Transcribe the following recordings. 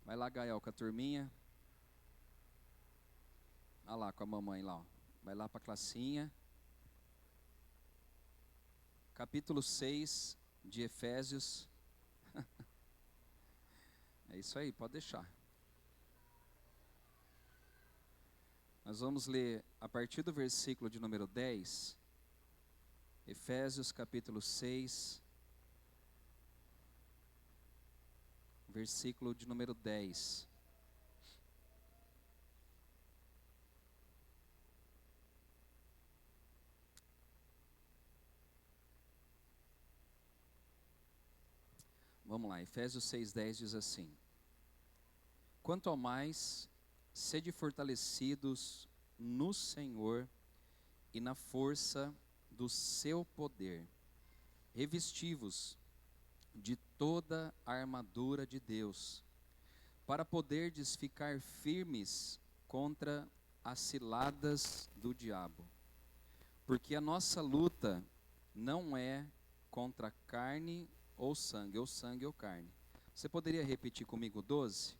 Vai lá, Gael, com a turminha. Olha lá, com a mamãe lá. Ó. Vai lá para a classinha. Capítulo 6 de Efésios. É isso aí, pode deixar. Nós vamos ler a partir do versículo de número 10. Efésios capítulo 6. Versículo de número 10. Vamos lá, Efésios 6:10 diz assim: Quanto ao mais, sede fortalecidos no Senhor e na força do seu poder. Revesti-vos de toda a armadura de Deus, para poderdes ficar firmes contra as ciladas do diabo. Porque a nossa luta não é contra carne ou sangue ou carne. Você poderia repetir comigo 12?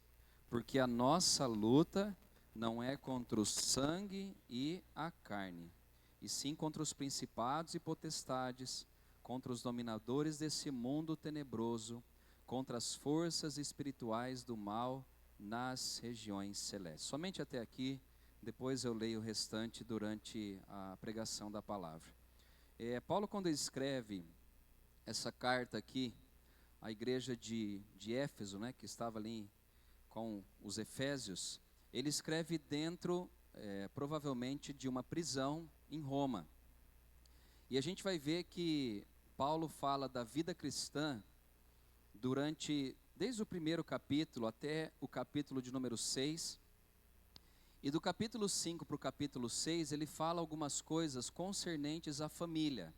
Porque a nossa luta não é contra o sangue e a carne, e sim contra os principados e potestades, contra os dominadores desse mundo tenebroso, contra as forças espirituais do mal nas regiões celestes. Somente até aqui, depois eu leio o restante durante a pregação da palavra. Paulo, quando ele escreve essa carta aqui, à igreja de Éfeso, né, que estava ali com os efésios, ele escreve dentro, provavelmente, de uma prisão em Roma. E a gente vai ver que Paulo fala da vida cristã desde o primeiro capítulo até o capítulo de número 6. E do capítulo 5 para o capítulo 6, ele fala algumas coisas concernentes à família.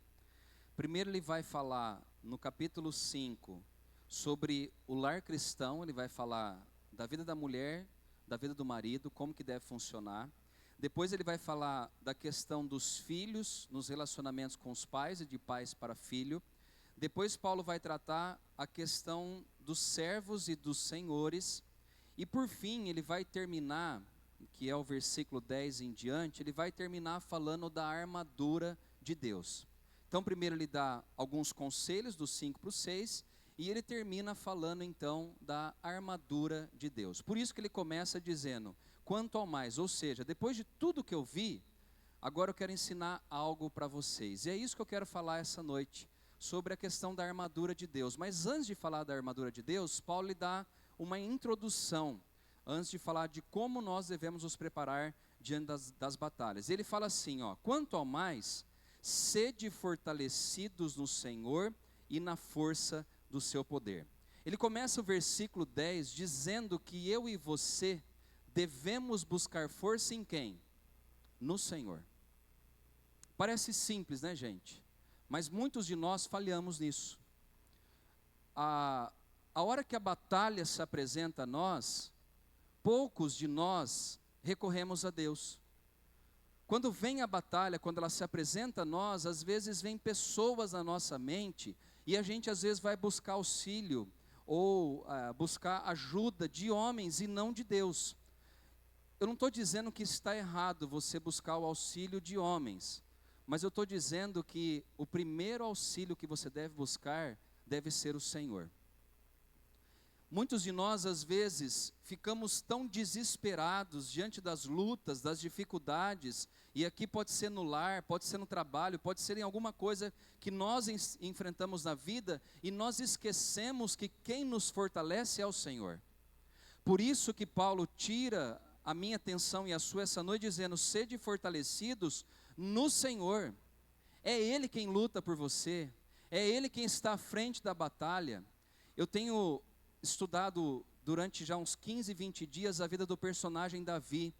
Primeiro ele vai falar, no capítulo 5, sobre o lar cristão. Ele vai falar da vida da mulher, da vida do marido, como que deve funcionar. Depois ele vai falar da questão dos filhos, nos relacionamentos com os pais e de pais para filho. Depois Paulo vai tratar a questão dos servos e dos senhores. E por fim ele vai terminar, que é o versículo 10 em diante, ele vai terminar falando da armadura de Deus. Então primeiro ele dá alguns conselhos do 5 para o 6, e ele termina falando então da armadura de Deus. Por isso que ele começa dizendo, quanto ao mais, ou seja, depois de tudo que eu vi, agora eu quero ensinar algo para vocês. E é isso que eu quero falar essa noite, sobre a questão da armadura de Deus. Mas antes de falar da armadura de Deus, Paulo lhe dá uma introdução, antes de falar de como nós devemos nos preparar diante das batalhas. Ele fala assim, quanto ao mais, sede fortalecidos no Senhor e na força do seu poder. Ele começa o versículo 10 dizendo que eu e você devemos buscar força em quem? No Senhor. Parece simples, né, gente? Mas muitos de nós falhamos nisso. A hora que a batalha se apresenta a nós, poucos de nós recorremos a Deus. Quando vem a batalha, quando ela se apresenta a nós, às vezes vem pessoas na nossa mente, e a gente às vezes vai buscar auxílio, ou buscar ajuda de homens e não de Deus. Eu não estou dizendo que está errado você buscar o auxílio de homens, mas eu estou dizendo que o primeiro auxílio que você deve buscar, deve ser o Senhor. Muitos de nós, às vezes, ficamos tão desesperados diante das lutas, das dificuldades, e aqui pode ser no lar, pode ser no trabalho, pode ser em alguma coisa que nós enfrentamos na vida, e nós esquecemos que quem nos fortalece é o Senhor. Por isso que Paulo tira a minha atenção e a sua essa noite, dizendo, sede fortalecidos no Senhor. É Ele quem luta por você, é Ele quem está à frente da batalha. Eu tenho estudado durante já uns 15, 20 dias a vida do personagem Davi.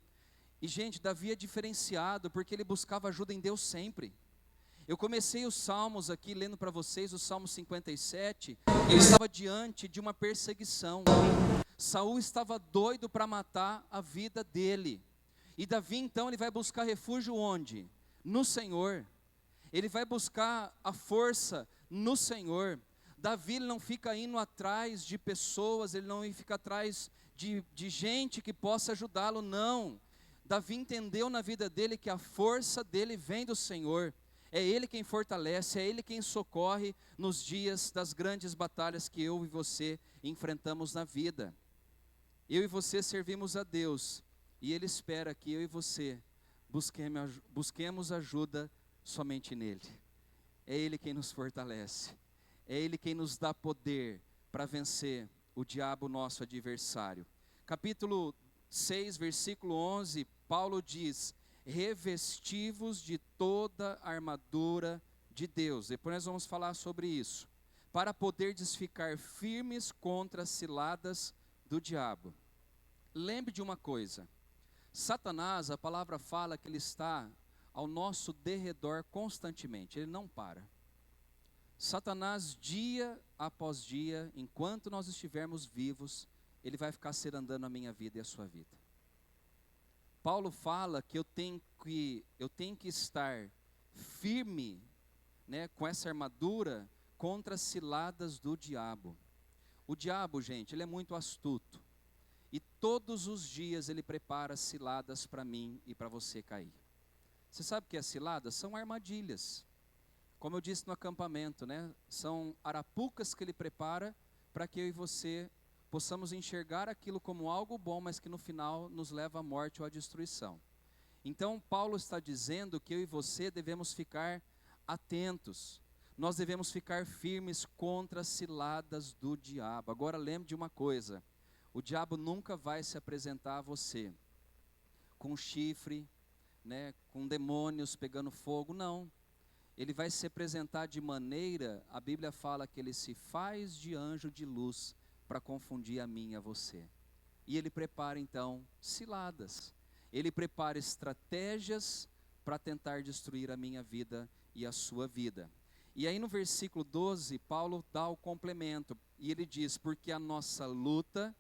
E gente, Davi é diferenciado porque ele buscava ajuda em Deus sempre. Eu comecei os salmos aqui, lendo para vocês o Salmo 57. Ele estava diante de uma perseguição. Saul estava doido para matar a vida dele. E Davi então ele vai buscar refúgio onde? No Senhor. Ele vai buscar a força no Senhor. Davi ele não fica indo atrás de pessoas, ele não fica atrás de gente que possa ajudá-lo, não. Davi entendeu na vida dele que a força dele vem do Senhor. É Ele quem fortalece, é Ele quem socorre nos dias das grandes batalhas que eu e você enfrentamos na vida. Eu e você servimos a Deus, e Ele espera que eu e você busquemos ajuda somente nele. É Ele quem nos fortalece, é Ele quem nos dá poder para vencer o diabo, nosso adversário. Capítulo 6, versículo 11, Paulo diz: revesti-vos de toda a armadura de Deus. Depois nós vamos falar sobre isso. Para poderdes ficar firmes contra as ciladas do diabo. Lembre de uma coisa: Satanás, a palavra fala que ele está ao nosso derredor constantemente, ele não para. Satanás, dia após dia, enquanto nós estivermos vivos, ele vai ficar andando a minha vida e a sua vida. Paulo fala que eu tenho que estar firme, né, com essa armadura contra as ciladas do diabo. O diabo, gente, ele é muito astuto. E todos os dias ele prepara ciladas para mim e para você cair. Você sabe o que é ciladas? São armadilhas. Como eu disse no acampamento, né? São arapucas que ele prepara para que eu e você possamos enxergar aquilo como algo bom, mas que no final nos leva à morte ou à destruição. Então Paulo está dizendo que eu e você devemos ficar atentos. Nós devemos ficar firmes contra as ciladas do diabo. Agora lembre de uma coisa: o diabo nunca vai se apresentar a você com chifre, né, com demônios pegando fogo, não. Ele vai se apresentar de maneira, a Bíblia fala que ele se faz de anjo de luz para confundir a mim e a você. E ele prepara então ciladas. Ele prepara estratégias para tentar destruir a minha vida e a sua vida. E aí no versículo 12, Paulo dá o complemento. E ele diz: porque a nossa luta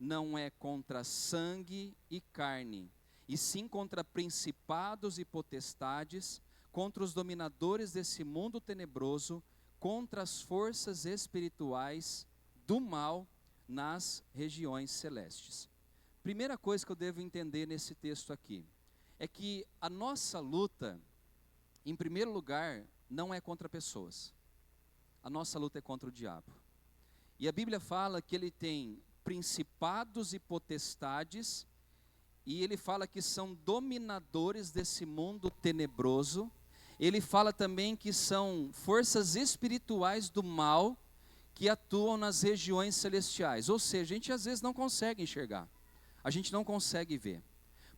não é contra sangue e carne, e sim contra principados e potestades, contra os dominadores desse mundo tenebroso, contra as forças espirituais do mal nas regiões celestes. Primeira coisa que eu devo entender nesse texto aqui, é que a nossa luta, em primeiro lugar, não é contra pessoas. A nossa luta é contra o diabo. E a Bíblia fala que ele tem principados e potestades, e ele fala que são dominadores desse mundo tenebroso. Ele fala também que são forças espirituais do mal que atuam nas regiões celestiais. Ou seja, a gente às vezes não consegue enxergar, a gente não consegue ver,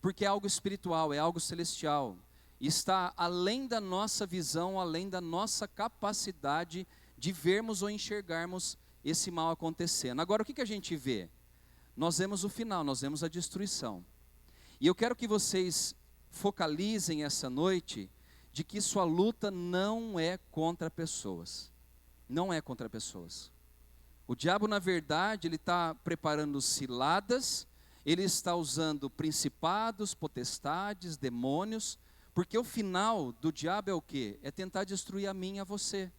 porque é algo espiritual, é algo celestial, está além da nossa visão, além da nossa capacidade de vermos ou enxergarmos esse mal acontecendo. Agora, o que a gente vê? Nós vemos o final, nós vemos a destruição. E eu quero que vocês focalizem essa noite de que sua luta não é contra pessoas. Não é contra pessoas. O diabo, na verdade, ele está preparando ciladas, ele está usando principados, potestades, demônios, porque o final do diabo é o quê? É tentar destruir a mim e a você.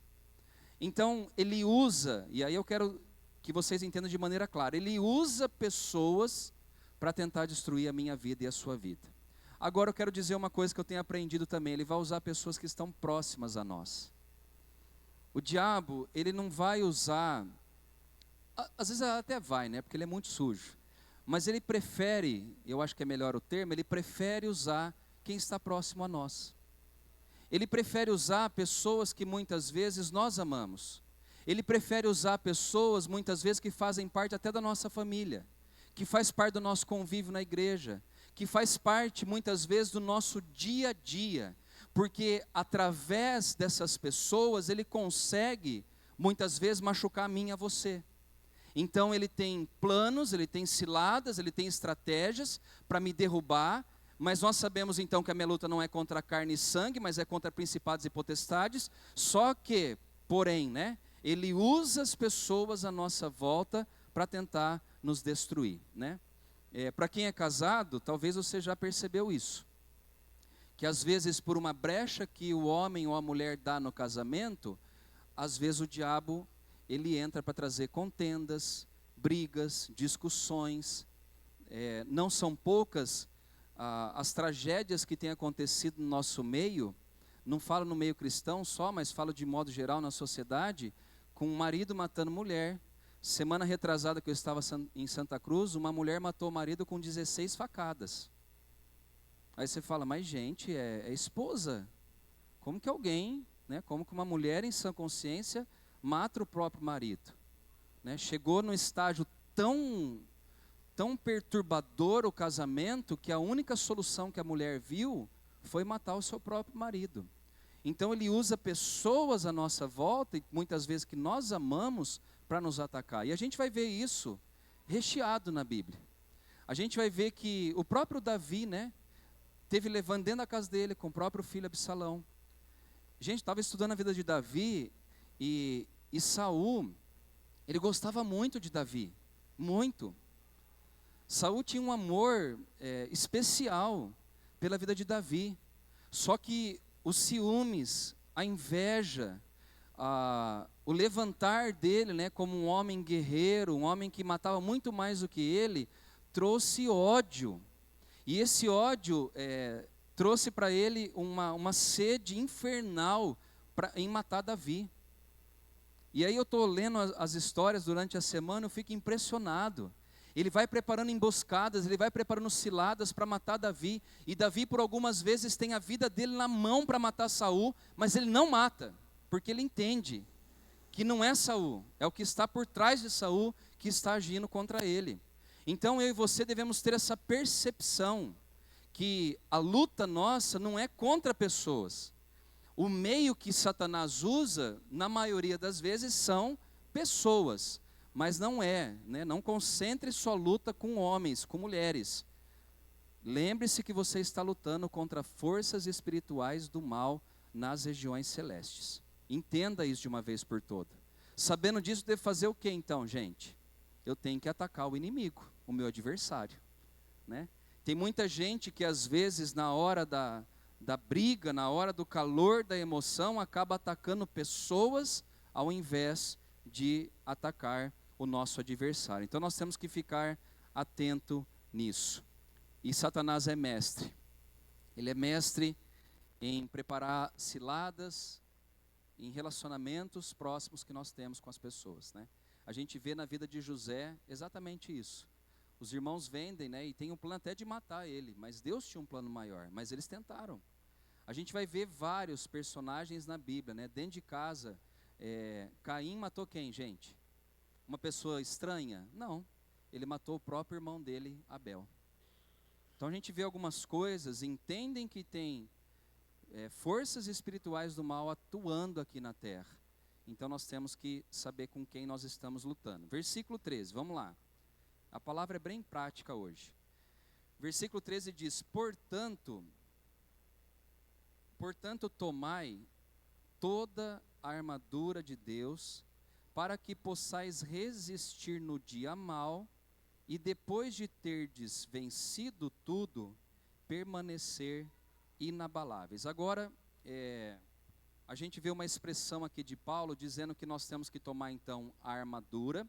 Então, ele usa, e aí eu quero que vocês entendam de maneira clara, ele usa pessoas para tentar destruir a minha vida e a sua vida. Agora eu quero dizer uma coisa que eu tenho aprendido também: ele vai usar pessoas que estão próximas a nós. O diabo, ele não vai usar, às vezes até vai, né, porque ele é muito sujo, mas ele prefere, eu acho que é melhor o termo, ele prefere usar quem está próximo a nós. Ele prefere usar pessoas que muitas vezes nós amamos. Ele prefere usar pessoas muitas vezes que fazem parte até da nossa família, que faz parte do nosso convívio na igreja, que faz parte muitas vezes do nosso dia a dia, porque através dessas pessoas ele consegue muitas vezes machucar a mim e a você. Então ele tem planos, ele tem ciladas, ele tem estratégias para me derrubar, mas nós sabemos então que a minha luta não é contra carne e sangue, mas é contra principados e potestades. Só que, porém, né, ele usa as pessoas à nossa volta para tentar nos destruir, né? Para quem é casado, talvez você já percebeu isso, que às vezes por uma brecha que o homem ou a mulher dá no casamento, às vezes o diabo, ele entra para trazer contendas, brigas, discussões, não são poucas as tragédias que têm acontecido no nosso meio, não falo no meio cristão só, mas falo de modo geral na sociedade, com um marido matando mulher. Semana retrasada que eu estava em Santa Cruz, uma mulher matou o marido com 16 facadas. Aí você fala, mas gente, é esposa. Como que alguém, né, como que uma mulher em sã consciência mata o próprio marido? Né? Chegou num estágio tão perturbador o casamento, que a única solução que a mulher viu foi matar o seu próprio marido. Então ele usa pessoas à nossa volta, e muitas vezes que nós amamos, para nos atacar. E a gente vai ver isso recheado na Bíblia. A gente vai ver que o próprio Davi, né, teve levando dentro da casa dele com o próprio filho Absalão. Gente, estava estudando a vida de Davi, e Saul, ele gostava muito de Davi, muito. Saul tinha um amor especial pela vida de Davi. Só que os ciúmes, a inveja, o levantar dele, né, como um homem guerreiro, um homem que matava muito mais do que ele, trouxe ódio. E esse ódio trouxe para ele uma sede infernal em matar Davi. E aí eu estou lendo as histórias durante a semana, eu fico impressionado. Ele vai preparando emboscadas, ele vai preparando ciladas para matar Davi. E Davi por algumas vezes tem a vida dele na mão para matar Saul, mas ele não mata, porque ele entende que não é Saul, é o que está por trás de Saul que está agindo contra ele. Então eu e você devemos ter essa percepção que a luta nossa não é contra pessoas. O meio que Satanás usa, na maioria das vezes, são pessoas. Mas não é, né? Não concentre sua luta com homens, com mulheres. Lembre-se que você está lutando contra forças espirituais do mal nas regiões celestes. Entenda isso de uma vez por todas. Sabendo disso, devo fazer o que então, gente? Eu tenho que atacar o inimigo, o meu adversário, né? Tem muita gente que às vezes na hora da briga, na hora do calor da emoção, acaba atacando pessoas ao invés de atacar o nosso adversário. Então nós temos que ficar atento nisso. E Satanás é mestre. Ele é mestre em preparar ciladas em relacionamentos próximos que nós temos com as pessoas, né? A gente vê na vida de José exatamente isso. Os irmãos vendem, né, e tem um plano até de matar ele, mas Deus tinha um plano maior, mas eles tentaram. A gente vai ver vários personagens na Bíblia, né? Dentro de casa, Caim matou quem, gente? Uma pessoa estranha? Não, ele matou o próprio irmão dele, Abel. Então a gente vê algumas coisas, entendem que tem forças espirituais do mal atuando aqui na terra. Então nós temos que saber com quem nós estamos lutando. Versículo 13, vamos lá. A palavra é bem prática hoje. Versículo 13 diz: Portanto, tomai toda a armadura de Deus, para que possais resistir no dia mau, e depois de terdes vencido tudo, permanecer inabaláveis. Agora, a gente vê uma expressão aqui de Paulo, dizendo que nós temos que tomar então a armadura.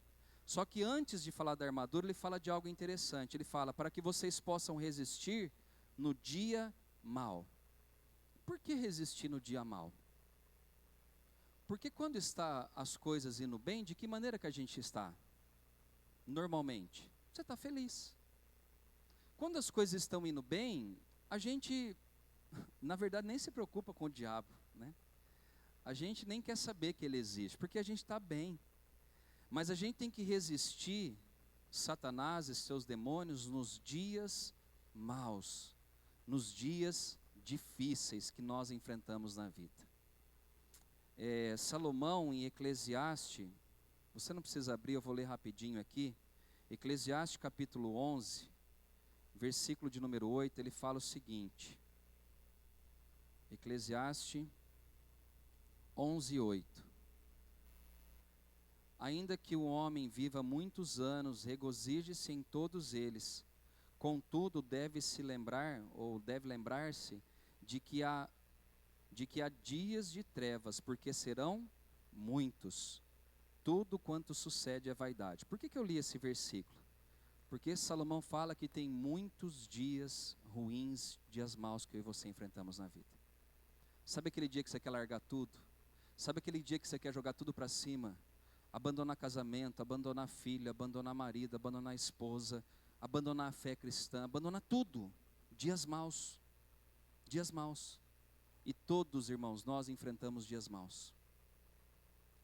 Só que antes de falar da armadura, ele fala de algo interessante. Ele fala, para que vocês possam resistir no dia mau. Por que resistir no dia mau? Porque quando está as coisas indo bem, de que maneira que a gente está? Normalmente, você está feliz. Quando as coisas estão indo bem, a gente, na verdade, nem se preocupa com o diabo, né? A gente nem quer saber que ele existe, porque a gente está bem. Mas a gente tem que resistir Satanás e seus demônios nos dias maus, nos dias difíceis que nós enfrentamos na vida. Salomão em Eclesiastes, você não precisa abrir, eu vou ler rapidinho aqui. Eclesiastes capítulo 11, versículo de número 8, ele fala o seguinte. Eclesiastes 11, 8. Ainda que o homem viva muitos anos, regozije-se em todos eles. Contudo, deve lembrar-se de que há dias de trevas, porque serão muitos. Tudo quanto sucede é vaidade. Por que eu li esse versículo? Porque Salomão fala que tem muitos dias ruins, dias maus que eu e você enfrentamos na vida. Sabe aquele dia que você quer largar tudo? Sabe aquele dia que você quer jogar tudo para cima? Abandonar casamento, abandonar filho, abandonar marido, abandonar esposa, abandonar a fé cristã, abandonar tudo. Dias maus. Dias maus. E todos, irmãos, nós enfrentamos dias maus.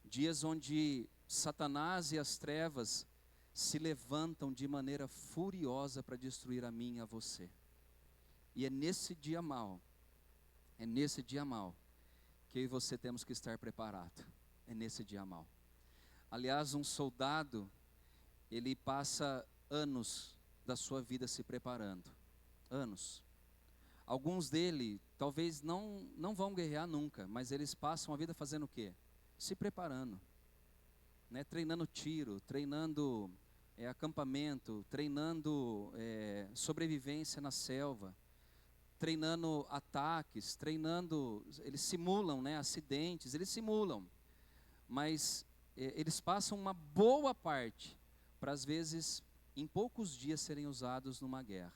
Dias onde Satanás e as trevas se levantam de maneira furiosa para destruir a mim e a você. E é nesse dia mau, que eu e você temos que estar preparado. É nesse dia mau. Aliás, um soldado, ele passa anos da sua vida se preparando. Anos. Alguns dele, talvez não vão guerrear nunca, mas eles passam a vida fazendo o quê? Se preparando. Né? Treinando tiro, treinando acampamento, treinando sobrevivência na selva, treinando ataques, eles simulam, né, acidentes, eles simulam, mas eles passam uma boa parte para, às vezes, em poucos dias serem usados numa guerra.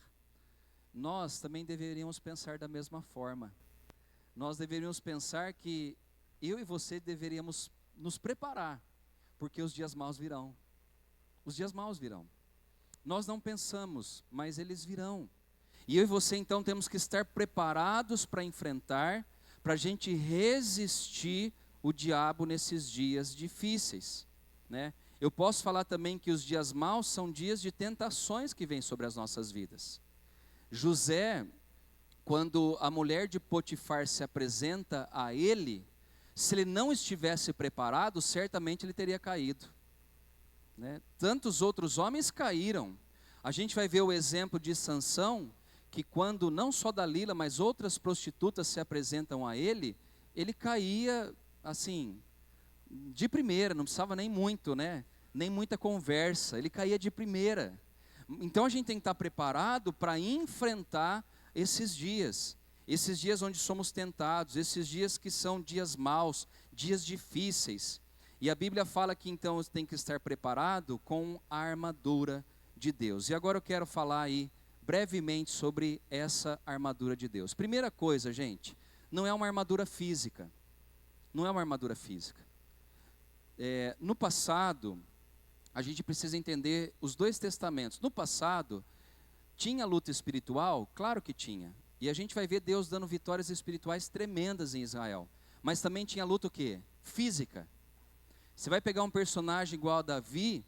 Nós também deveríamos pensar da mesma forma. Nós deveríamos pensar que eu e você deveríamos nos preparar, porque os dias maus virão. Os dias maus virão. Nós não pensamos, mas eles virão. E eu e você então temos que estar preparados para enfrentar, para a gente resistir o diabo nesses dias difíceis, né? Eu posso falar também que os dias maus são dias de tentações que vêm sobre as nossas vidas. José, quando a mulher de Potifar se apresenta a ele, se ele não estivesse preparado, certamente ele teria caído, né? Tantos outros homens caíram. A gente vai ver o exemplo de Sansão, que quando não só Dalila, mas outras prostitutas se apresentam a ele caía assim, de primeira, não precisava nem muito, né? Nem muita conversa, ele caía de primeira. Então a gente tem que estar preparado para enfrentar esses dias onde somos tentados, esses dias que são dias maus, dias difíceis. E a Bíblia fala que então você tem que estar preparado com a armadura de Deus. E agora eu quero falar aí brevemente sobre essa armadura de Deus. Primeira coisa, gente, não é uma armadura física. Não é uma armadura física. No passado, a gente precisa entender os dois testamentos. No passado, tinha luta espiritual? Claro que tinha. E a gente vai ver Deus dando vitórias espirituais tremendas em Israel. Mas também tinha luta o quê? Física. Você vai pegar um personagem igual a Davi,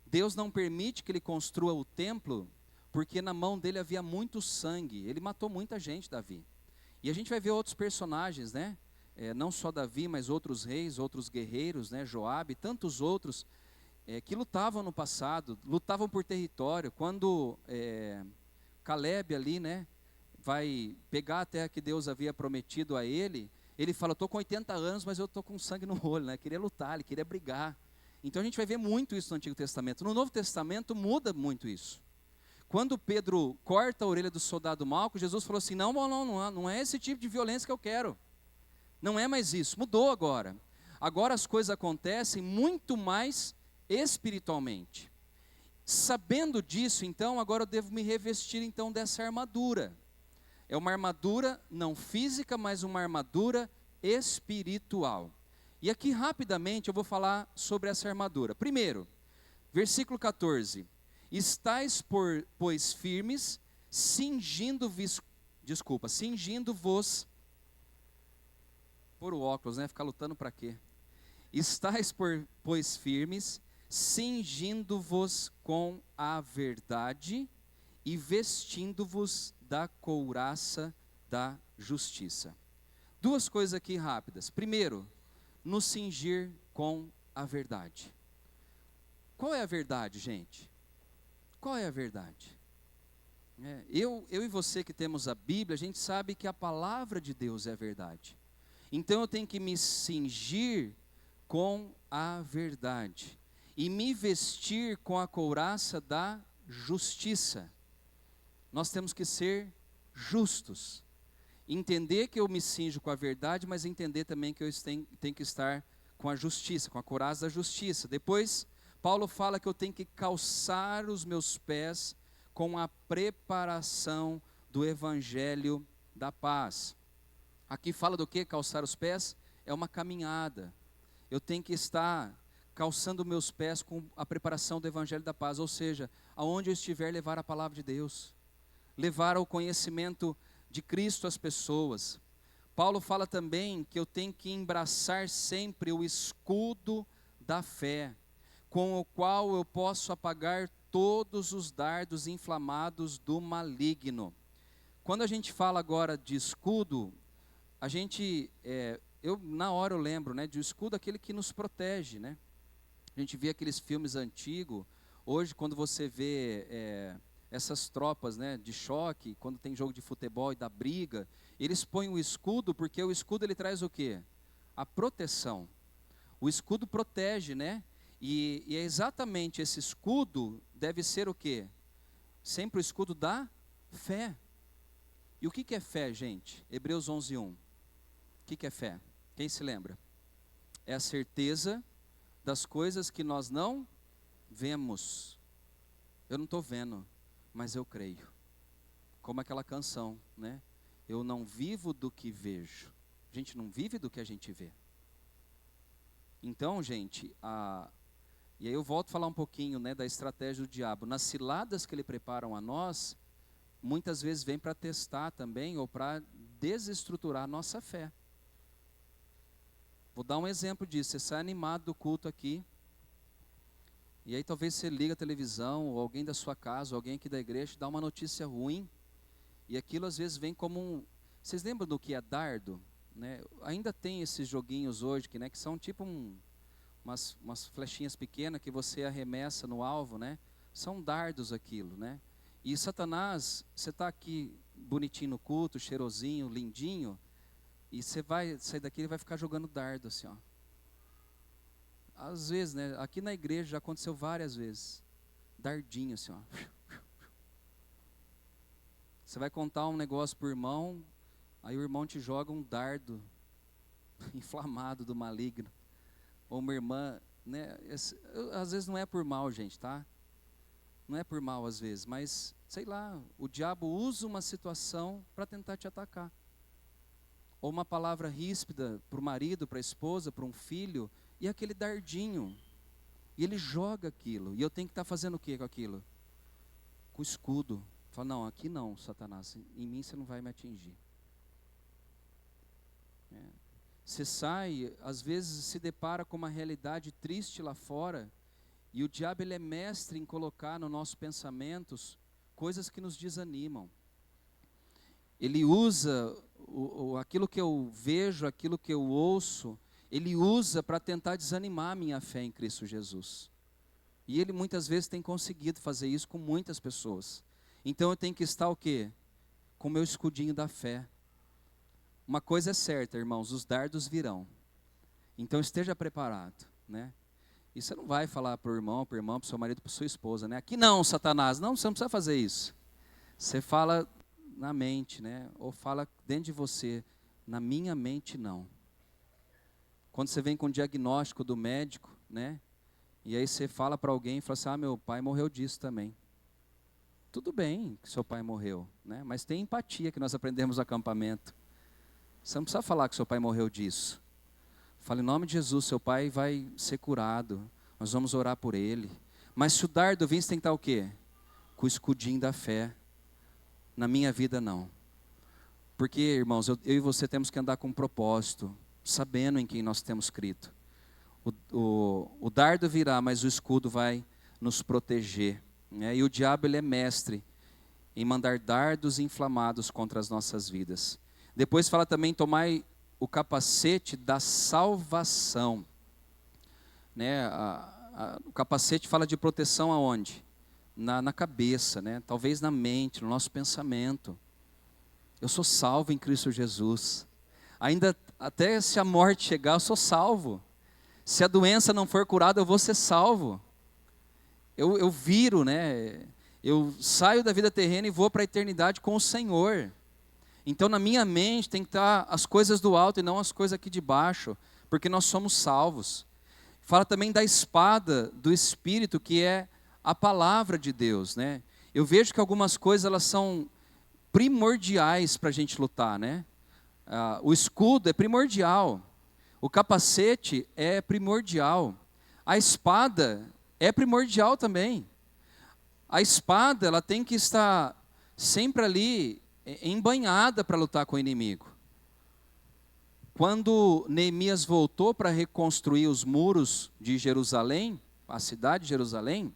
Deus não permite que ele construa o templo, porque na mão dele havia muito sangue. Ele matou muita gente, Davi. E a gente vai ver outros personagens, né? Não só Davi, mas outros reis, outros guerreiros, né? Joabe, tantos outros que lutavam no passado, lutavam por território. Quando Caleb ali, né, vai pegar a terra que Deus havia prometido a ele, ele fala, estou com 80 anos, mas eu estou com sangue no olho, né? Queria lutar, ele queria brigar. Então a gente vai ver muito isso no Antigo Testamento. No Novo Testamento muda muito isso. Quando Pedro corta a orelha do soldado Malco, Jesus falou assim, não é esse tipo de violência que eu quero. Não é mais isso, mudou agora. Agora as coisas acontecem muito mais espiritualmente. Sabendo disso, então, agora eu devo me revestir então dessa armadura. É uma armadura não física, mas uma armadura espiritual. E aqui rapidamente eu vou falar sobre essa armadura. Primeiro, versículo 14. Estais, pois, firmes, cingindo-vos, por o óculos, né? Ficar lutando para quê? Estais, pois, firmes, cingindo-vos com a verdade e vestindo-vos da couraça da justiça. Duas coisas aqui rápidas. Primeiro, nos cingir com a verdade. Qual é a verdade, gente? Qual é a verdade? Eu e você que temos a Bíblia, a gente sabe que a palavra de Deus é a verdade. Então eu tenho que me cingir com a verdade e me vestir com a couraça da justiça. Nós temos que ser justos. Entender que eu me cinjo com a verdade, mas entender também que eu tenho que estar com a justiça, com a couraça da justiça. Depois, Paulo fala que eu tenho que calçar os meus pés com a preparação do evangelho da paz. Aqui fala do que? Calçar os pés? É uma caminhada. Eu tenho que estar calçando meus pés com a preparação do evangelho da paz, ou seja, aonde eu estiver, levar a palavra de Deus, levar o conhecimento de Cristo às pessoas. Paulo fala também que eu tenho que embraçar sempre o escudo da fé, com o qual eu posso apagar todos os dardos inflamados do maligno. Quando a gente fala agora de escudo, a gente, na hora eu lembro, né, de escudo aquele que nos protege, né? A gente vê aqueles filmes antigos, hoje quando você vê essas tropas, né, de choque, quando tem jogo de futebol e da briga, eles põem o escudo, porque o escudo ele traz o quê? A proteção. O escudo protege, né? E é exatamente esse escudo deve ser o quê? Sempre o escudo da fé. E o que é fé, gente? Hebreus 11:1. O que é fé? Quem se lembra? É a certeza das coisas que nós não vemos. Eu não estou vendo, mas eu creio. Como aquela canção, né? Eu não vivo do que vejo. A gente não vive do que a gente vê. Então, gente, e aí eu volto a falar um pouquinho, né, da estratégia do diabo. Nas ciladas que ele preparam a nós, muitas vezes vem para testar também, ou para desestruturar a nossa fé. Vou dar um exemplo disso. Você sai animado do culto aqui, e aí talvez você liga a televisão, ou alguém da sua casa, ou alguém aqui da igreja, dá uma notícia ruim, e aquilo às vezes vem como um... Vocês lembram do que é dardo? Né? Ainda tem esses joguinhos hoje, que são tipo umas flechinhas pequenas que você arremessa no alvo, né? São dardos aquilo, né? E Satanás, você está aqui bonitinho no culto, cheirosinho, lindinho, e você vai sair daqui e vai ficar jogando dardo assim, ó. Às vezes, né? Aqui na igreja já aconteceu várias vezes. Dardinho assim, ó. Você vai contar um negócio pro irmão, aí o irmão te joga um dardo inflamado do maligno. Ou uma irmã, né? Às vezes não é por mal, gente, tá? Não é por mal às vezes, mas, sei lá, o diabo usa uma situação para tentar te atacar. Ou uma palavra ríspida para o marido, para a esposa, para um filho, e aquele dardinho. E ele joga aquilo. E eu tenho que estar fazendo o que com aquilo? Com o escudo. Fala, não, aqui não, Satanás, em mim você não vai me atingir. Você sai, às vezes se depara com uma realidade triste lá fora, e o diabo ele é mestre em colocar nos nossos pensamentos coisas que nos desanimam. Ele usa aquilo que eu vejo, aquilo que eu ouço, ele usa para tentar desanimar a minha fé em Cristo Jesus. E ele muitas vezes tem conseguido fazer isso com muitas pessoas. Então eu tenho que estar o quê? Com o meu escudinho da fé. Uma coisa é certa, irmãos, os dardos virão. Então esteja preparado, né? E você não vai falar para o irmão, para o seu marido, para sua esposa, né? Aqui não, Satanás, não, você não precisa fazer isso. Você fala na mente, né? Ou fala dentro de você, na minha mente não. Quando você vem com o diagnóstico do médico, né? E aí você fala para alguém e fala assim, meu pai morreu disso também. Tudo bem que seu pai morreu, né? Mas tem empatia que nós aprendemos no acampamento. Você não precisa falar que seu pai morreu disso. Fala, em nome de Jesus, seu pai vai ser curado. Nós vamos orar por ele. Mas se o dardo vir, você tem que estar o quê? Com o escudinho da fé. Na minha vida, não. Porque, irmãos, eu e você temos que andar com um propósito, sabendo em quem nós temos crido. O dardo virá, mas o escudo vai nos proteger. Né? E o diabo, ele é mestre em mandar dardos inflamados contra as nossas vidas. Depois fala também, tomai o capacete da salvação. Né? O capacete fala de proteção aonde? Na cabeça, né? Talvez na mente, no nosso pensamento. Eu sou salvo em Cristo Jesus. Ainda, até se a morte chegar, eu sou salvo. Se a doença não for curada, eu vou ser salvo. Eu viro, né? Eu saio da vida terrena e vou para a eternidade com o Senhor. Então na minha mente tem que estar as coisas do alto e não as coisas aqui de baixo, porque nós somos salvos. Fala também da espada do Espírito, que é a palavra de Deus, né? Eu vejo que algumas coisas elas são primordiais para a gente lutar, né? O escudo é primordial, o capacete é primordial, a espada é primordial também. A espada ela tem que estar sempre ali embanhada para lutar com o inimigo. Quando Neemias voltou para reconstruir os muros de Jerusalém, a cidade de Jerusalém,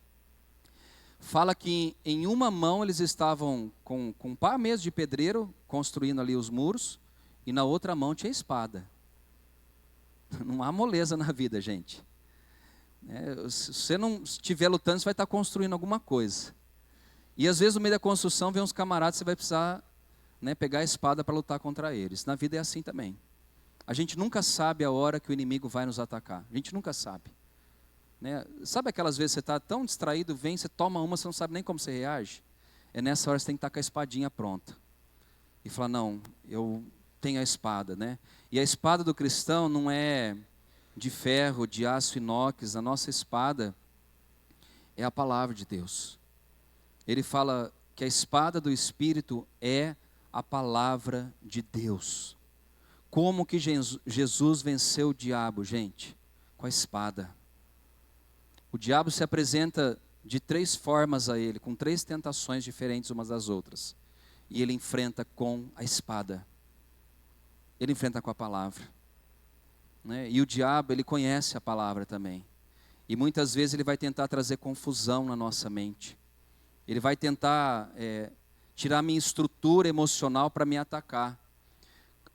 fala que em uma mão eles estavam com pá mesmo de pedreiro, construindo ali os muros, e na outra mão tinha espada. Não há moleza na vida, gente. Se você não estiver lutando, você vai estar construindo alguma coisa. E às vezes no meio da construção vem uns camaradas, você vai precisar, né, pegar a espada para lutar contra eles. Na vida é assim também. A gente nunca sabe a hora que o inimigo vai nos atacar. A gente nunca sabe. Né? Sabe aquelas vezes que você está tão distraído, vem, você toma uma, você não sabe nem como você reage? É nessa hora que você tem que estar com a espadinha pronta. E falar, não, eu tenho a espada, né? E a espada do cristão não é de ferro, de aço inox. A nossa espada é a palavra de Deus. Ele fala que a espada do Espírito é a palavra de Deus. Como que Jesus venceu o diabo, gente? Com a espada. O diabo se apresenta de 3 formas a ele, com 3 tentações diferentes umas das outras. E ele enfrenta com a espada. Ele enfrenta com a palavra. Né? E o diabo, ele conhece a palavra também. E muitas vezes ele vai tentar trazer confusão na nossa mente. Ele vai tentar tirar a minha estrutura emocional para me atacar.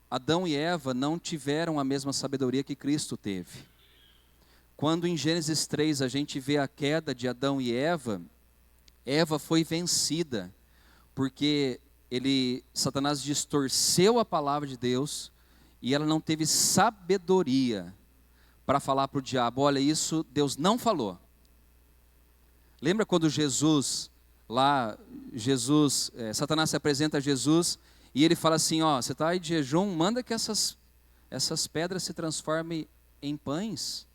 Adão e Eva não tiveram a mesma sabedoria que Cristo teve. Quando em Gênesis 3 a gente vê a queda de Adão e Eva, Eva foi vencida, porque Satanás distorceu a palavra de Deus, e ela não teve sabedoria para falar para o diabo, olha, isso Deus não falou. Lembra quando Satanás se apresenta a Jesus, e ele fala assim, ó, você está aí de jejum, manda que essas pedras se transformem em pães.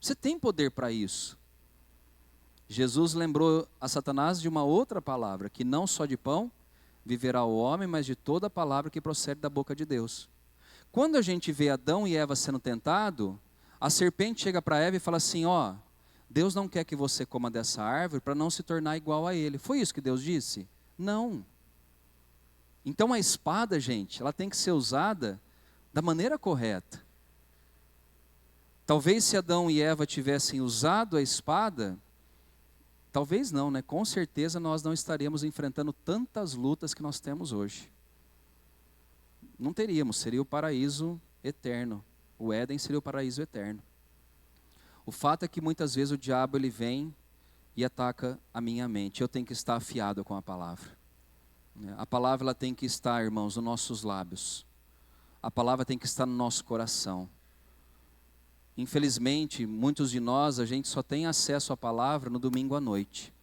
Você tem poder para isso. Jesus lembrou a Satanás de uma outra palavra, que não só de pão viverá o homem, mas de toda a palavra que procede da boca de Deus. Quando a gente vê Adão e Eva sendo tentado, a serpente chega para Eva e fala assim, ó, Deus não quer que você coma dessa árvore para não se tornar igual a ele. Foi isso que Deus disse? Não. Então a espada, gente, ela tem que ser usada da maneira correta. Talvez se Adão e Eva tivessem usado a espada, talvez não, né? Com certeza nós não estaríamos enfrentando tantas lutas que nós temos hoje. Não teríamos, seria o paraíso eterno. O Éden seria o paraíso eterno. O fato é que muitas vezes o diabo ele vem e ataca a minha mente. Eu tenho que estar afiado com a palavra. A palavra ela tem que estar, irmãos, nos nossos lábios. A palavra tem que estar no nosso coração. Infelizmente, muitos de nós, a gente só tem acesso à palavra no domingo à noite.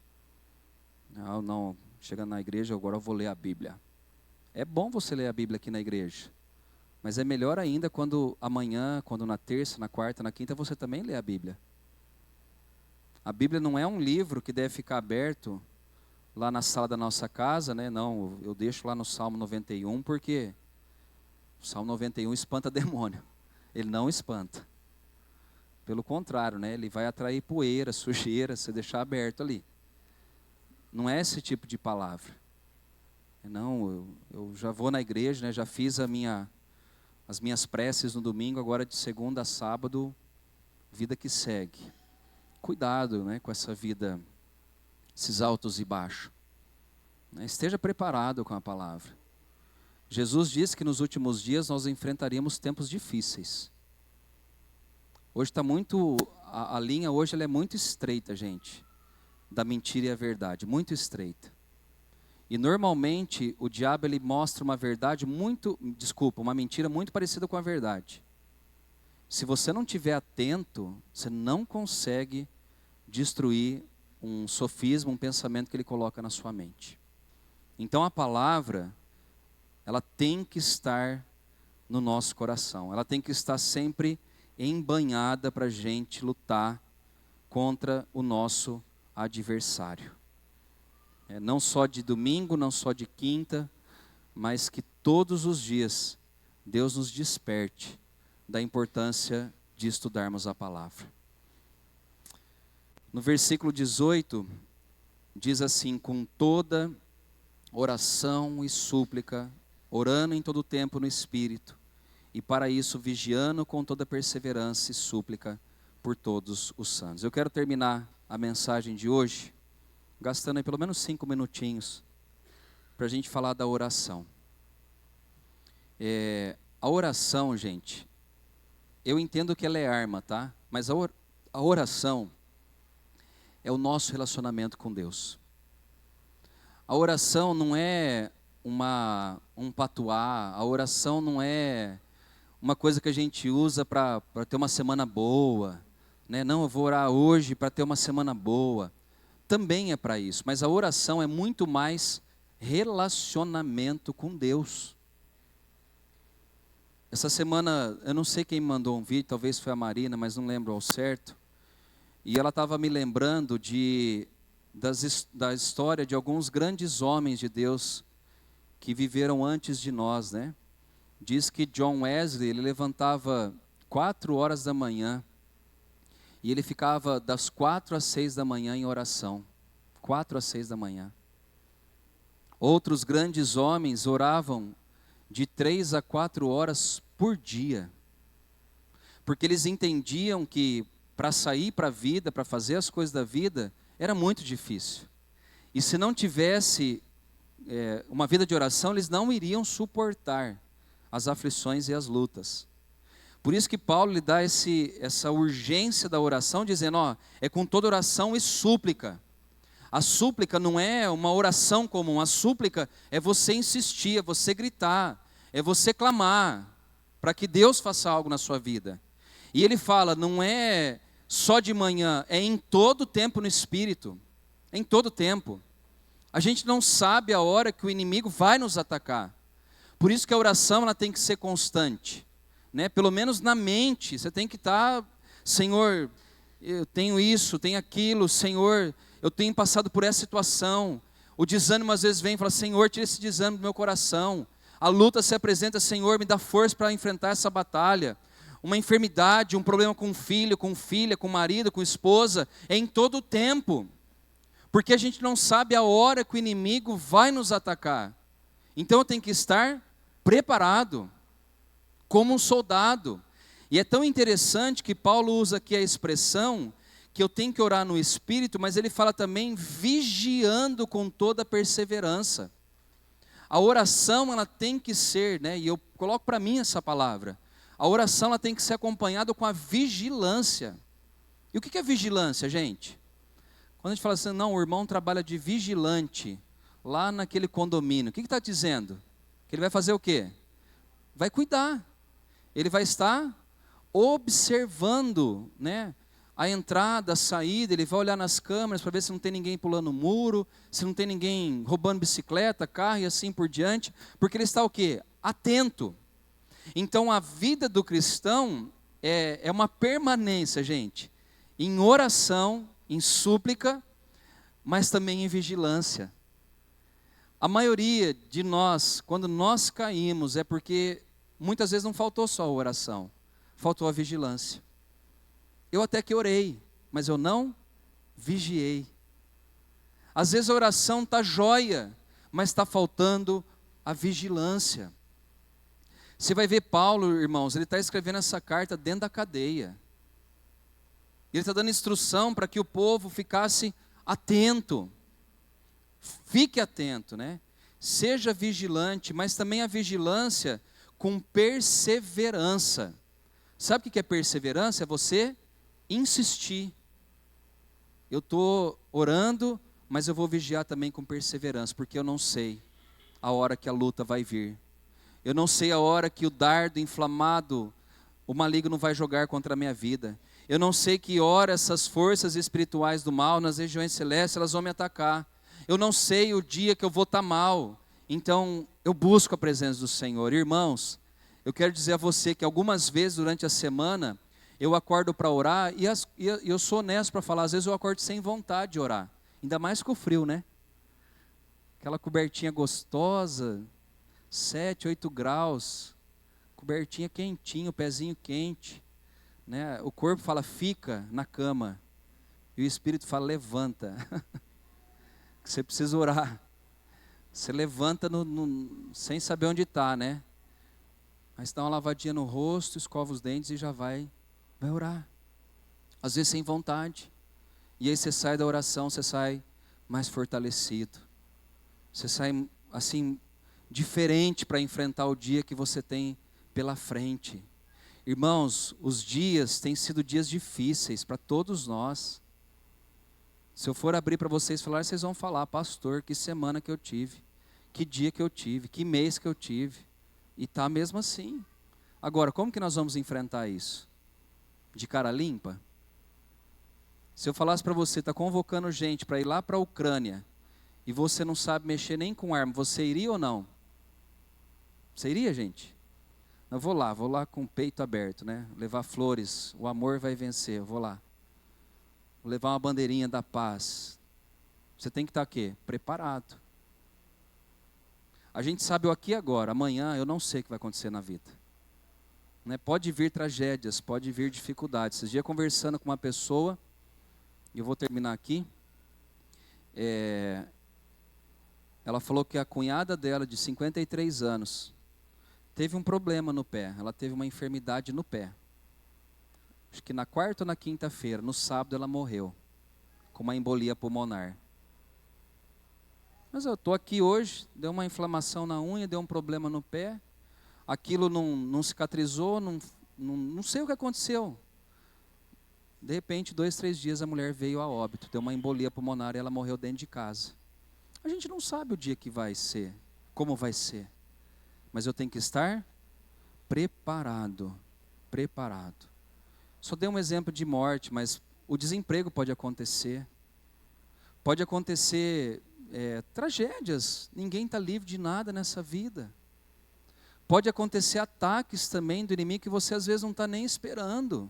Não, chegando na igreja, agora eu vou ler a Bíblia. É bom você ler a Bíblia aqui na igreja. Mas é melhor ainda quando amanhã, quando na terça, na quarta, na quinta, você também lê a Bíblia. A Bíblia não é um livro que deve ficar aberto lá na sala da nossa casa, né? Não, eu deixo lá no Salmo 91, porque o Salmo 91 espanta demônio. Ele não espanta. Pelo contrário, né? Ele vai atrair poeira, sujeira, se deixar aberto ali. Não é esse tipo de palavra. Não, eu já vou na igreja, né? Já fiz as minhas preces no domingo, agora de segunda a sábado, vida que segue. Cuidado, né, com essa vida, esses altos e baixos. Esteja preparado com a palavra. Jesus disse que nos últimos dias nós enfrentaríamos tempos difíceis. Hoje está muito, a linha hoje ela é muito estreita, gente, da mentira e a verdade, muito estreita. E normalmente o diabo ele mostra uma uma mentira muito parecida com a verdade. Se você não estiver atento, você não consegue destruir um sofisma, um pensamento que ele coloca na sua mente. Então a palavra, ela tem que estar no nosso coração, ela tem que estar sempre embanhada para a gente lutar contra o nosso adversário. Não só de domingo, não só de quinta, mas que todos os dias Deus nos desperte da importância de estudarmos a palavra. No versículo 18, diz assim: com toda oração e súplica, orando em todo tempo no Espírito, e para isso vigiando com toda perseverança e súplica por todos os santos. Eu quero terminar a mensagem de hoje, gastando aí pelo menos 5 minutinhos, para a gente falar da oração. A oração, gente, eu entendo que ela é arma, tá? Mas a oração é o nosso relacionamento com Deus. A oração não é um patuá, a oração não é uma coisa que a gente usa para ter uma semana boa, né? Não, eu vou orar hoje para ter uma semana boa. Também é para isso, mas a oração é muito mais relacionamento com Deus. Essa semana, eu não sei quem me mandou um vídeo, talvez foi a Marina, mas não lembro ao certo. E ela estava me lembrando da história de alguns grandes homens de Deus que viveram antes de nós, né? Diz que John Wesley, ele levantava 4 horas da manhã e ele ficava das 4 às 6 da manhã em oração. 4 às 6 da manhã. Outros grandes homens oravam de 3 a 4 horas por dia, porque eles entendiam que para sair para a vida, para fazer as coisas da vida, era muito difícil. E se não tivesse uma vida de oração, eles não iriam suportar as aflições e as lutas. Por isso que Paulo lhe dá essa urgência da oração, dizendo, é com toda oração e súplica. A súplica não é uma oração comum, a súplica é você insistir, é você gritar, é você clamar, para que Deus faça algo na sua vida. E ele fala, não é só de manhã, é em todo tempo no Espírito, em todo tempo. A gente não sabe a hora que o inimigo vai nos atacar. Por isso que a oração ela tem que ser constante, né? Pelo menos na mente, você tem que estar, Senhor, eu tenho isso, tenho aquilo, Senhor, eu tenho passado por essa situação. O desânimo às vezes vem e fala, Senhor, tira esse desânimo do meu coração. A luta se apresenta, Senhor, me dá força para enfrentar essa batalha. Uma enfermidade, um problema com filho, com filha, com marido, com esposa, é em todo o tempo. Porque a gente não sabe a hora que o inimigo vai nos atacar. Então eu tenho que estar preparado, como um soldado. E é tão interessante que Paulo usa aqui a expressão que eu tenho que orar no Espírito, mas ele fala também vigiando com toda perseverança. A oração ela tem que ser, né, e eu coloco para mim essa palavra, a oração ela tem que ser acompanhada com a vigilância. E o que é vigilância, gente? Quando a gente fala assim, não, o irmão trabalha de vigilante lá naquele condomínio, o que está dizendo? Que ele vai fazer o quê? Vai cuidar. Ele vai estar observando, né, a entrada, a saída, ele vai olhar nas câmeras para ver se não tem ninguém pulando o muro, se não tem ninguém roubando bicicleta, carro e assim por diante, porque ele está o quê? Atento. Então a vida do cristão é uma permanência, gente, em oração, em súplica, mas também em vigilância. A maioria de nós, quando nós caímos, é porque muitas vezes não faltou só a oração, faltou a vigilância. Eu até que orei, mas eu não vigiei. Às vezes a oração está jóia, mas está faltando a vigilância. Você vai ver Paulo, irmãos, ele está escrevendo essa carta dentro da cadeia. Ele está dando instrução para que o povo ficasse atento. Fique atento, né? Seja vigilante, mas também a vigilância com perseverança. Sabe o que é perseverança? É você insistir. Eu estou orando, mas eu vou vigiar também com perseverança, porque eu não sei a hora que a luta vai vir. Eu não sei a hora que o dardo inflamado, o maligno vai jogar contra a minha vida. Eu não sei que hora essas forças espirituais do mal, nas regiões celestes, elas vão me atacar. Eu não sei o dia que eu vou estar mal. Então, eu busco a presença do Senhor. Irmãos, eu quero dizer a você que algumas vezes durante a semana, Eu acordo para orar e eu sou honesto para falar, às vezes eu acordo sem vontade de orar. Ainda mais com o frio, né? Aquela cobertinha gostosa, 7, 8 graus, cobertinha quentinha, o pezinho quente, né? O corpo fala, fica na cama. E o Espírito fala, levanta. Que você precisa orar. Você levanta sem saber onde está, né? Mas dá uma lavadinha no rosto, escova os dentes e já vai orar. Às vezes sem vontade. E aí você sai da oração, você sai mais fortalecido. Você sai assim, diferente para enfrentar o dia que você tem pela frente. Irmãos, os dias têm sido dias difíceis para todos nós. Se eu for abrir para vocês falar, vocês vão falar, pastor, que semana que eu tive, que dia que eu tive, que mês que eu tive. E está mesmo assim. Agora, como que nós vamos enfrentar isso? De cara limpa? Se eu falasse para você, está convocando gente para ir lá para a Ucrânia, e você não sabe mexer nem com arma, você iria ou não? Você iria, gente? Eu vou lá com o peito aberto, né? Levar flores, o amor vai vencer, eu vou lá. Vou levar uma bandeirinha da paz. Você tem que estar o quê? Preparado. A gente sabe o aqui e agora, amanhã eu não sei o que vai acontecer na vida. Né? Pode vir tragédias, pode vir dificuldades. Esses dias conversando com uma pessoa, e eu vou terminar aqui, ela falou que a cunhada dela, de 53 anos, teve um problema no pé, ela teve uma enfermidade no pé. Acho que na quarta ou na quinta-feira, no sábado ela morreu, com uma embolia pulmonar. Mas eu estou aqui hoje, deu uma inflamação na unha, deu um problema no pé, aquilo não cicatrizou, não sei o que aconteceu. De repente, 2, 3 dias a mulher veio a óbito, deu uma embolia pulmonar e ela morreu dentro de casa. A gente não sabe o dia que vai ser, como vai ser. Mas eu tenho que estar preparado. Só dei um exemplo de morte, mas o desemprego pode acontecer. Pode acontecer tragédias, ninguém está livre de nada nessa vida. Pode acontecer ataques também do inimigo que você às vezes não está nem esperando.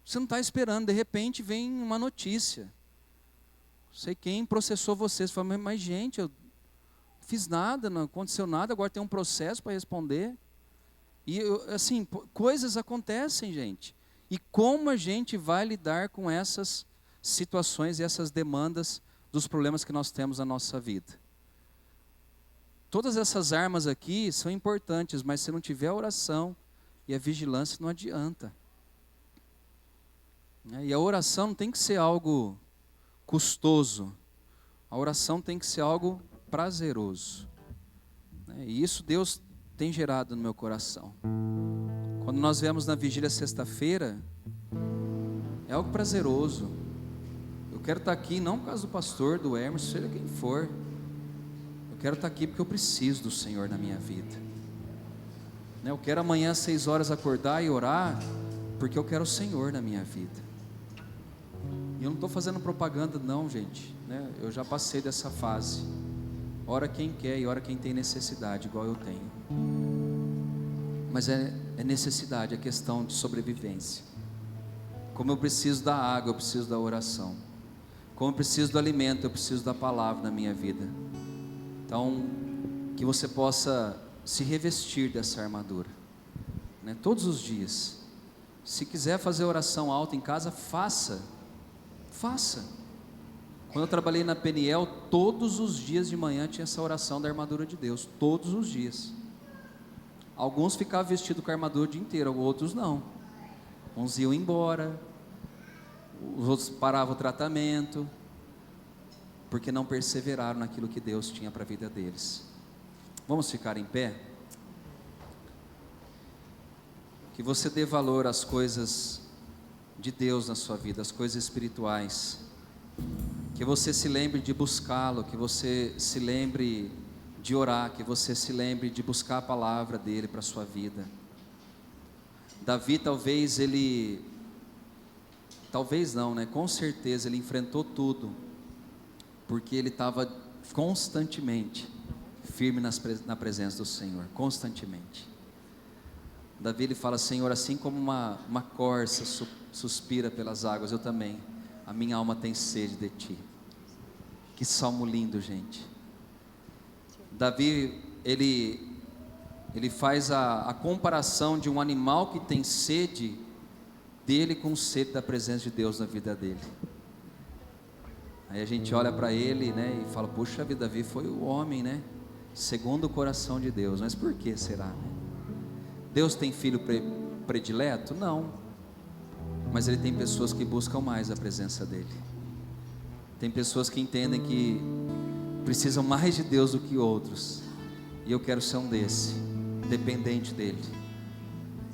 Você não está esperando, de repente vem uma notícia. Não sei quem processou você, você fala, mas gente, eu não fiz nada, não aconteceu nada, agora tem um processo para responder. E assim, coisas acontecem, gente. E como a gente vai lidar com essas situações e essas demandas dos problemas que nós temos na nossa vida? Todas essas armas aqui são importantes, mas se não tiver a oração e a vigilância, não adianta. E a oração não tem que ser algo custoso. A oração tem que ser algo prazeroso. E isso Deus tem gerado no meu coração. Quando nós viemos na vigília sexta-feira, é algo prazeroso. Eu quero estar aqui não por causa do pastor, do Hermes, seja quem for. Eu quero estar aqui porque eu preciso do Senhor na minha vida. Eu quero amanhã às 6 horas acordar e orar, porque eu quero o Senhor na minha vida. E eu não estou fazendo propaganda não, gente. Eu já passei dessa fase. Ora quem quer e ora quem tem necessidade, igual eu tenho. Mas é necessidade, é questão de sobrevivência. Como eu preciso da água, eu preciso da oração. Como eu preciso do alimento, eu preciso da palavra na minha vida. Então, que você possa se revestir dessa armadura, todos os dias. Se quiser fazer oração alta em casa, faça. Quando eu trabalhei na Peniel, todos os dias de manhã tinha essa oração da armadura de Deus, todos os dias. Alguns ficavam vestidos com a armadura o dia inteiro, outros não. Uns iam embora, os outros paravam o tratamento, porque não perseveraram naquilo que Deus tinha para a vida deles. Vamos ficar em pé? Que você dê valor às coisas de Deus na sua vida, as coisas espirituais. Que você se lembre de buscá-lo, que você se lembre de orar, que você se lembre de buscar a palavra dele para a sua vida. Davi com certeza ele enfrentou tudo, porque ele estava constantemente firme na presença do Senhor, constantemente. Davi ele fala: Senhor, assim como uma corça suspira pelas águas, eu também, a minha alma tem sede de ti. Que salmo lindo, gente. Davi, ele faz a comparação de um animal que tem sede dele com sede da presença de Deus na vida dele. Aí a gente olha para ele, né, e fala: puxa vida, Davi foi o homem, né, segundo o coração de Deus. Mas por que será, né? Deus tem filho predileto? Não. Mas Ele tem pessoas que buscam mais a presença dEle. Tem pessoas que entendem que precisam mais de Deus do que outros. E eu quero ser um desse, dependente dEle.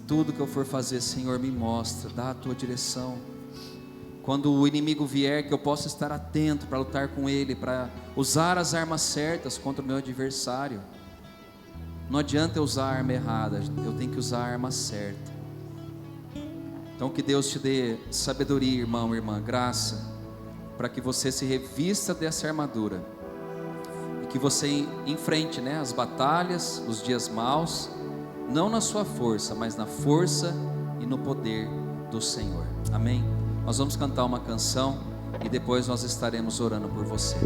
Tudo que eu for fazer, Senhor, me mostra, dá a Tua direção. Quando o inimigo vier, que eu possa estar atento para lutar com ele, para usar as armas certas contra o meu adversário. Não adianta eu usar a arma errada, eu tenho que usar a arma certa. Então que Deus te dê sabedoria, irmão, irmã, graça, para que você se revista dessa armadura, e que você enfrente, né, as batalhas, os dias maus, não na sua força, mas na força e no poder do Senhor. Amém? Nós vamos cantar uma canção e depois nós estaremos orando por você.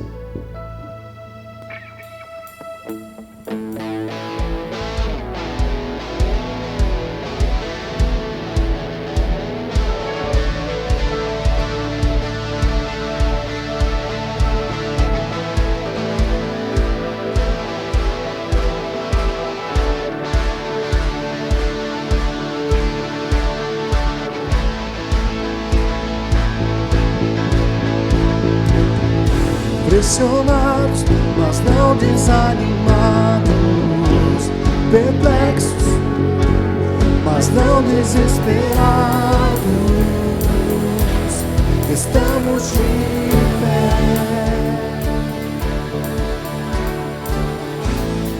Pressionados, mas não desanimados, perplexos, mas não desesperados, estamos de pé.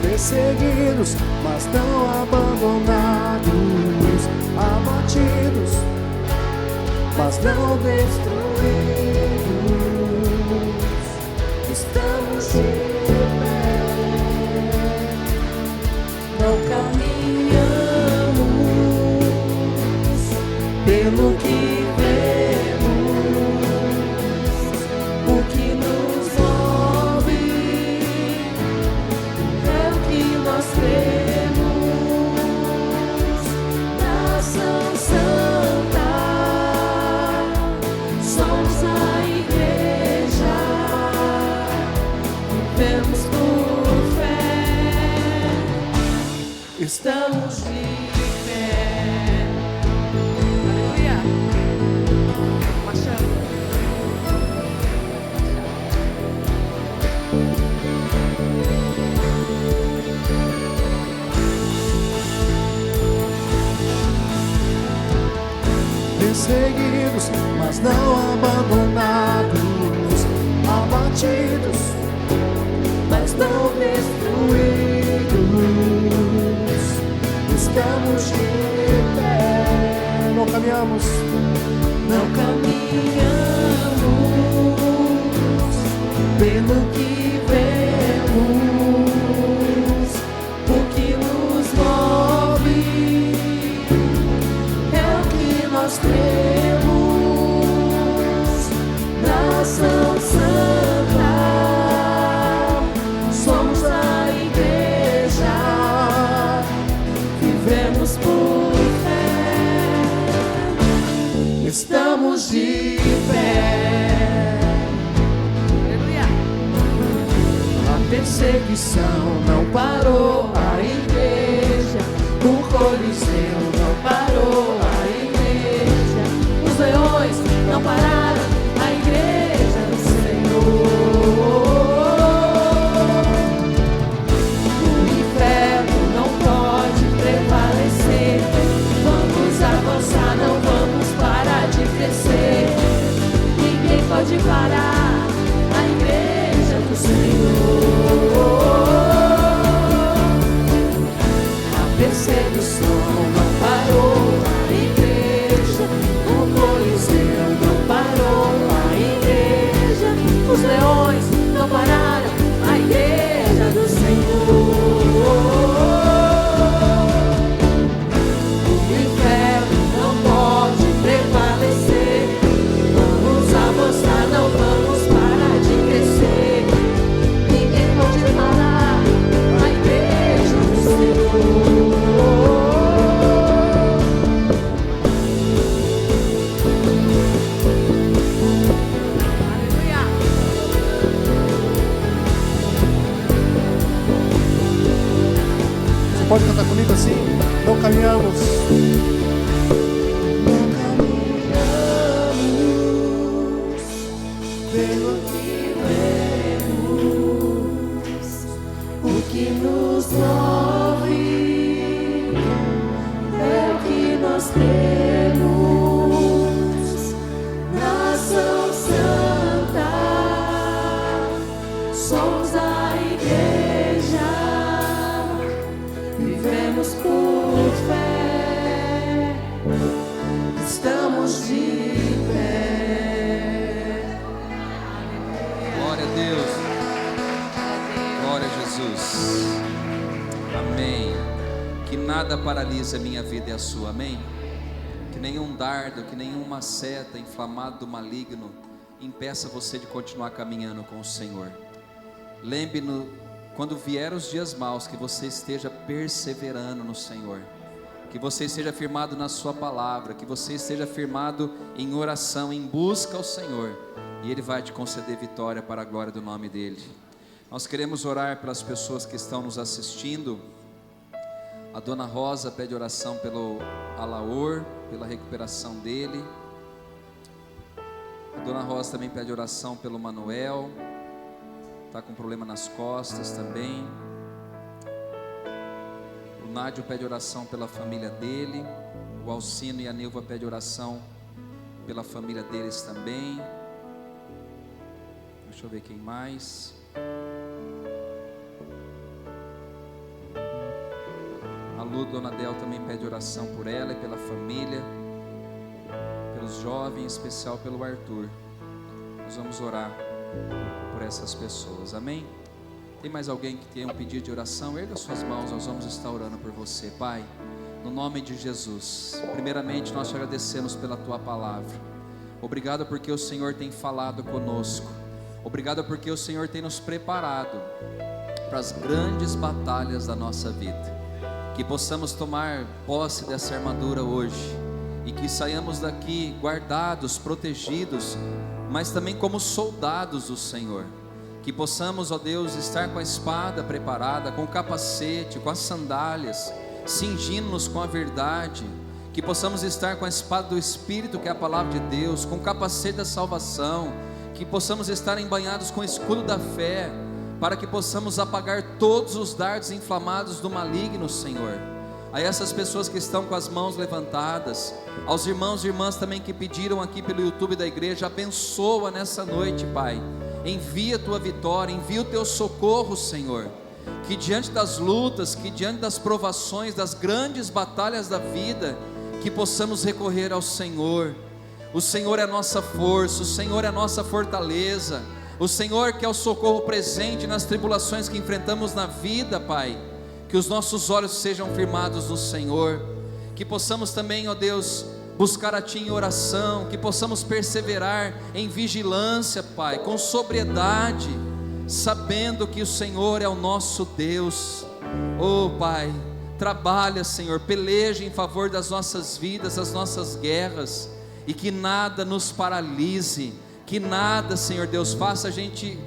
Perseguidos, mas não abandonados, abatidos, mas não destruídos. Estamos de pé, não caminhamos pelo que vemos, o que nos move é o que nós temos. Nação Santa, somos a igreja. Vivemos por fé, estamos de pé. Aleluia. Marchando. Perseguidos, mas não abandonados, abatidos, mas não destruídos. Estamos de pé, não caminhamos, não caminhamos pelo que vemos, o que nos move é o que nós temos. Nação Santa, somos a igreja, vivemos por fé, estamos de pé. Aleluia. A perseguição não parou a igreja, o Coliseu não parou a igreja, os leões não pararam a igreja do Senhor. Não vamos parar de crescer. Ninguém pode parar a igreja do Senhor. A perseguição não Pode cantar comigo assim? Não caminhamos. Pelo que vemos, o que nos move é o que nós temos. Nação Santa, somos a igreja, vivemos por fé, estamos de pé. Glória a Deus. Glória a Jesus. Amém. Que nada paralise a minha vida e a sua. Amém. Que nenhum dardo, que nenhuma seta inflamada do maligno impeça você de continuar caminhando com o Senhor. Lembre-no, quando vier os dias maus, que você esteja perseverando no Senhor, que você esteja firmado na sua palavra, que você esteja firmado em oração, em busca ao Senhor, e Ele vai te conceder vitória para a glória do nome dEle. Nós queremos orar pelas pessoas que estão nos assistindo. A Dona Rosa pede oração pelo Alaor, pela recuperação dele. A Dona Rosa também pede oração pelo Manuel, está com problema nas costas também. O Nádio pede oração pela família dele. O Alcino e a Neuva pedem oração pela família deles também. Deixa eu ver quem mais. A Lu, Dona Del também pede oração por ela e pela família, pelos jovens, em especial pelo Arthur. Nós vamos orar por essas pessoas, amém? Tem mais alguém que tenha um pedido de oração? Erga suas mãos, nós vamos estar orando por você. Pai, no nome de Jesus, primeiramente nós te agradecemos pela Tua palavra. Obrigado porque o Senhor tem falado conosco. Obrigado porque o Senhor tem nos preparado para as grandes batalhas da nossa vida. Que possamos tomar posse dessa armadura hoje e que saiamos daqui guardados, protegidos, mas também como soldados do Senhor. Que possamos, ó Deus, estar com a espada preparada, com o capacete, com as sandálias, cingindo-nos com a verdade. Que possamos estar com a espada do Espírito, que é a palavra de Deus, com o capacete da salvação. Que possamos estar embanhados com o escudo da fé, para que possamos apagar todos os dardos inflamados do maligno, Senhor. A essas pessoas que estão com as mãos levantadas, aos irmãos e irmãs também que pediram aqui pelo YouTube da igreja, abençoa nessa noite, Pai. Envia a Tua vitória, envia o Teu socorro, Senhor. Que diante das lutas, que diante das provações, das grandes batalhas da vida, que possamos recorrer ao Senhor. O Senhor é a nossa força, o Senhor é a nossa fortaleza, o Senhor que é o socorro presente nas tribulações que enfrentamos na vida, Pai. Que os nossos olhos sejam firmados no Senhor, que possamos também, ó Deus, buscar a Ti em oração, que possamos perseverar em vigilância, Pai, com sobriedade, sabendo que o Senhor é o nosso Deus. Oh Pai, trabalha, Senhor, peleja em favor das nossas vidas, das nossas guerras, e que nada nos paralise, que nada, Senhor Deus, faça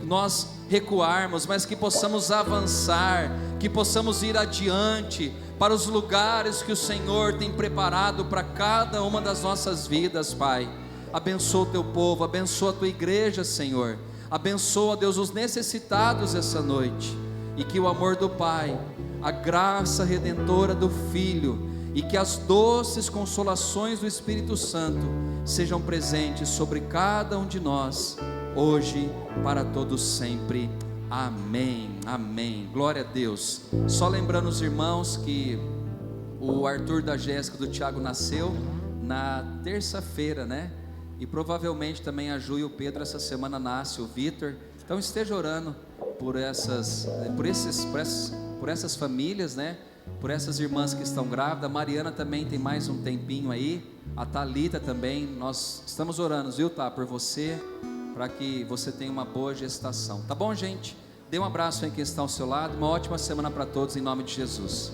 nós recuarmos, mas que possamos avançar, que possamos ir adiante para os lugares que o Senhor tem preparado para cada uma das nossas vidas, Pai. Abençoa o Teu povo, abençoa a Tua igreja, Senhor. Abençoa, Deus, os necessitados essa noite, e que o amor do Pai, a graça redentora do Filho e que as doces consolações do Espírito Santo sejam presentes sobre cada um de nós, hoje, para todos sempre. Amém, amém. Glória a Deus. Só lembrando os irmãos que o Arthur da Jéssica do Tiago nasceu na terça-feira, né? E provavelmente também a Ju e o Pedro essa semana nasce, o Vitor. Então esteja orando por essas famílias, né? Por essas irmãs que estão grávidas. A Mariana também tem mais um tempinho aí. A Thalita também. Nós estamos orando, viu, tá? Por você, para que você tenha uma boa gestação. Tá bom, gente? Dê um abraço em quem está ao seu lado. Uma ótima semana para todos, em nome de Jesus.